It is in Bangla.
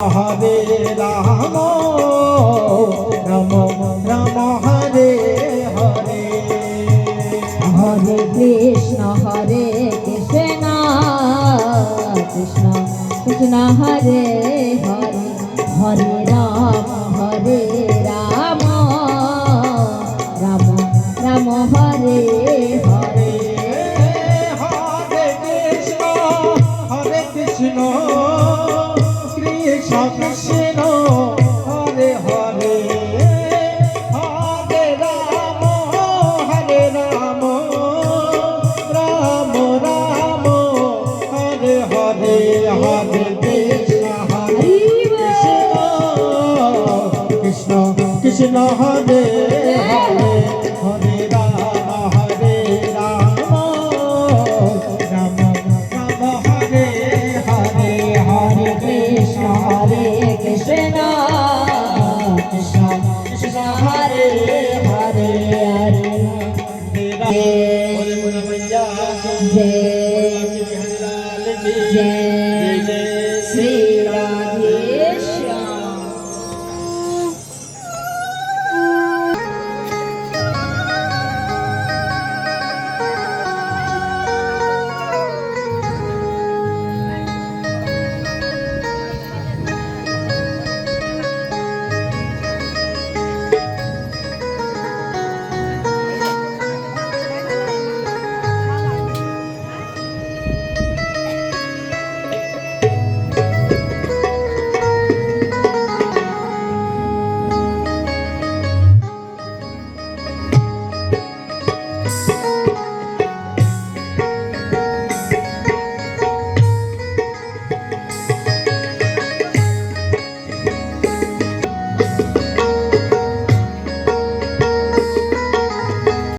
হরে রাম রাম রাম হরে হরে হরে কৃষ্ণ কৃষ্ণ কৃষ্ণ হরে হরে হরে রাম রাম রাম হরে হরে হরে কৃষ্ণ কৃষ্ণ কৃষ্ণ কৃষ্ণ হরে হরে হরে রাম রাম রাম হরে হরে হরে কৃষ্ণ কৃষ্ণ কৃষ্ণ কৃষ্ণ হরে